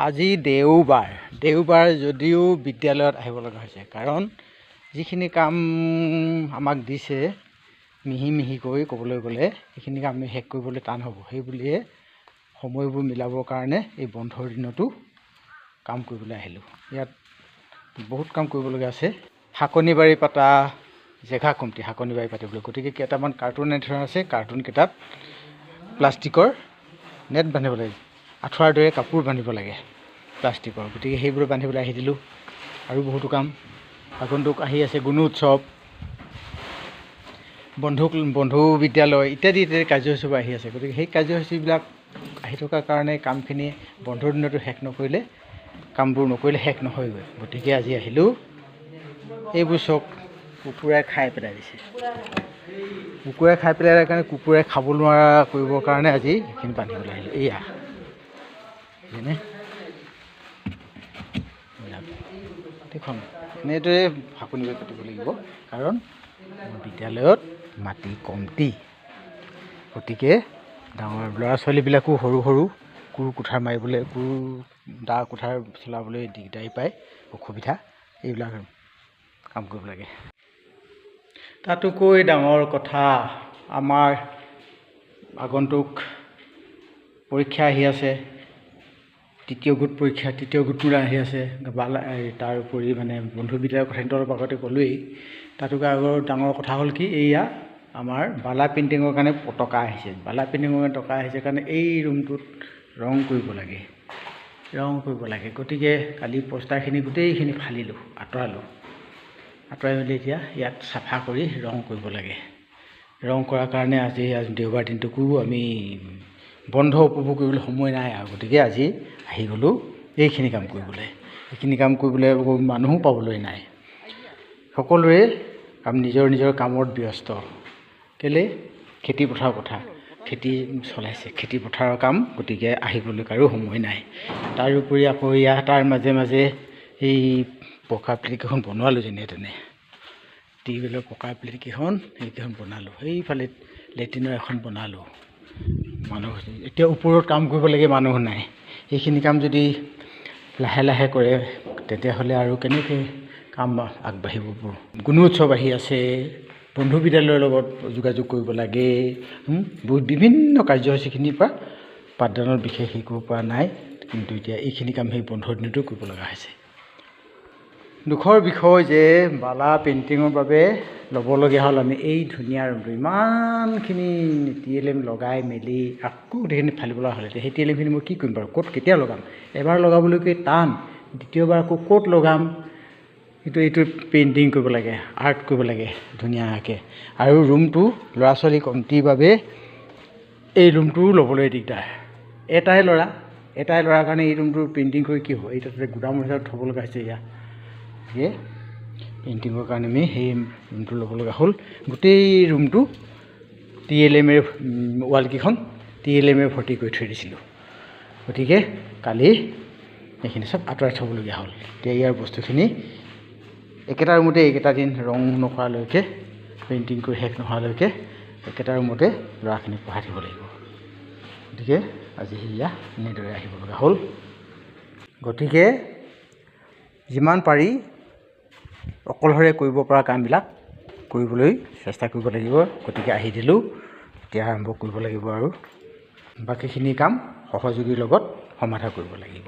আজি দেওবাৰ যদিও বিদ্যালয়ত আহিব লগা হৈছে, কাৰণ যিখিনি কাম আমাক দিছে মিহিকৈ ক'বলৈ গ'লে সেইখিনি কাম আমি শেষ কৰিবলৈ টান হ'ব। সেই বুলিয়ে সময়বোৰ মিলাবৰ কাৰণে এই বন্ধৰ দিনতো কাম কৰিবলৈ আহিলোঁ। ইয়াত বহুত কাম কৰিবলগীয়া আছে। শাকনিবাৰী পাতা জেগা কমটি শাকনিবাৰী পাতিবলৈ, গতিকে কেইটামান কাৰ্টুন এনে ধৰণৰ আছে। কাৰ্টুনকেইটাত প্লাষ্টিকৰ নেট বান্ধিব লাগে, আঁঠুৱাৰ দৰে কাপোৰ বান্ধিব লাগে প্লাষ্টিকৰ, গতিকে সেইবোৰ বান্ধিবলৈ আহি দিলোঁ। আৰু বহুতো কাম আগন্তুক আহি আছে, গুণ উৎসৱ, বন্ধু বিদ্যালয় ইত্যাদি কাৰ্যসূচীবোৰ আহি আছে। গতিকে সেই কাৰ্যসূচীবিলাক আহি থকাৰ কাৰণে কামখিনি বন্ধৰ দিনতো শেষ নকৰিলে, কামবোৰ নকৰিলে শেষ নহয়গৈ। গতিকে আজি আহিলোঁ। এইবোৰ চব কুকুৰাই খাই পেলাই দিছে। কুকুৰাই খাই পেলাই কাৰণে কুকুৰাই খাব নোৱাৰা কৰিবৰ কাৰণে আজি এইখিনি বান্ধিবলৈ আহিলোঁ। এয়া দেখোন এনেদৰে শাকনিবাৰী পাতিব লাগিব, কাৰণ বিদ্যালয়ত মাটি কমটি। গতিকে ডাঙৰ ল'ৰা ছোৱালীবিলাকো সৰু কোঠাৰ মাৰিবলৈ, দা কোঠাৰ চলাবলৈ দিগদাৰী পায়, অসুবিধা, এইবিলাক কাম কৰিব লাগে। তাতোকৈ ডাঙৰ কথা, আমাৰ আগন্তুক পৰীক্ষা আহি আছে, তৃতীয় গোট আহি আছে। তাৰ উপৰি বন্ধু বিদ্যালয়ৰ কথাটো অলপ আগতে ক'লোৱেই। তাতোকৈ আগৰ ডাঙৰ কথা হ'ল কি, এয়া আমাৰ বালা পেইণ্টিঙৰ কাৰণে টকা আহিছে। বালা পেইণ্টিঙৰ কাৰণে টকা আহিছে কাৰণে এই ৰুমটোত ৰং কৰিব লাগে। গতিকে কালি পোষ্টাৰখিনি গোটেইখিনি ফালিলোঁ, আঁতৰাই মেলি এতিয়া ইয়াত চাফা কৰি ৰং কৰিব লাগে। ৰং কৰাৰ কাৰণে আজি দেওবাৰ দিনটোকো আমি বন্ধ উপভোগ কৰিবলৈ সময় নাই আৰু, গতিকে আজি আহি গ'লোঁ এইখিনি কাম কৰিবলৈ। এইখিনি কাম কৰিবলৈ মানুহো পাবলৈ নাই, সকলোৰে নিজৰ কামত ব্যস্ত। কেলৈ? খেতি পথাৰৰ কথা, খেতি চলাইছে, খেতি পথাৰৰ কাম, গতিকে আহিবলৈ কাৰো সময় নাই। তাৰোপৰি আকৌ তাৰ মাজে এই পকা প্লেটকেইখন বনোৱালোঁ, যেনে তেনে টিউবৱেলৰ পকা প্লেটকেইখন সেইকেইখন বনালোঁ। সেইফালে লেট্ৰিনৰ এখন বনালোঁ। মানুহ এতিয়া ওপৰত কাম কৰিব লাগে, মানুহ নাই। এইখিনি কাম যদি লাহে কৰে তেতিয়াহ'লে আৰু কেনেকৈ কাম আগবাঢ়িব। গুণ উৎসৱ আহি আছে, বন্ধু বিদ্যালয়ৰ লগত যোগাযোগ কৰিব লাগে, বিভিন্ন কাৰ্যসূচীখিনিৰ পৰা পাঠদানৰ বিশেষ হেৰি কৰিব পৰা নাই, কিন্তু এতিয়া এইখিনি কাম সেই বন্ধৰ দিনতো কৰিব লগা হৈছে। দুখৰ বিষয় যে বালা পেইণ্টিঙৰ বাবে ল'বলগীয়া হ'ল আমি এই ধুনীয়া ৰুমটো, ইমানখিনি TLM লগাই মেলি আকৌ গোটেইখিনি ফালিব লগা হ'ল। এতিয়া সেই TLMখিনি মই কি কৰিম বাৰু, কেতিয়া লগাম? এবাৰ লগাবলৈকে টান, দ্বিতীয়বাৰ আকৌ ক'ত লগাম? কিন্তু এইটো পেইণ্টিং কৰিব লাগে, আৰ্ট কৰিব লাগে ধুনীয়াকৈ। আৰু ৰুমটো ল'ৰা ছোৱালী কমটিৰ বাবে এই ৰুমটো ল'বলৈ দিগদাৰ। এটাই ল'ৰাৰ কাৰণে এই ৰুমটো পেইণ্টিং কৰি কি হ'ব? এই তাতে গুদামৰ হিচাপত থ'ব লগা হৈছে। গতিকে পেইণ্টিঙৰ কাৰণে আমি সেই ৰুমটো ল'ব লগা হ'ল। গোটেই ৰুমটো TLMৰ ৱালকেইখন TLMৰে ভৰ্তি কৰি থৈ দিছিলোঁ। গতিকে কালি এইখিনি চব আঁতৰাই থ'বলগীয়া হ'ল। এতিয়া ইয়াৰ বস্তুখিনি একেটা ৰুমতে এইকেইটা দিন ৰং নকৰালৈকে, পেইণ্টিং কৰি শেষ নোহোৱালৈকে একেটা ৰুমতে ল'ৰাখিনিক পঢ়াই থাকিব লাগিব। গতিকে আজি সেয়া এনেদৰে আহিব লগা হ'ল। গতিকে যিমান পাৰি অকলশৰে কৰিব পৰা কামবিলাক কৰিবলৈ চেষ্টা কৰিব লাগিব। গতিকে আহি দিলোঁ, এতিয়া আৰম্ভ কৰিব লাগিব আৰু বাকীখিনি কাম সহযোগীৰ লগত সমাধা কৰিব লাগিব।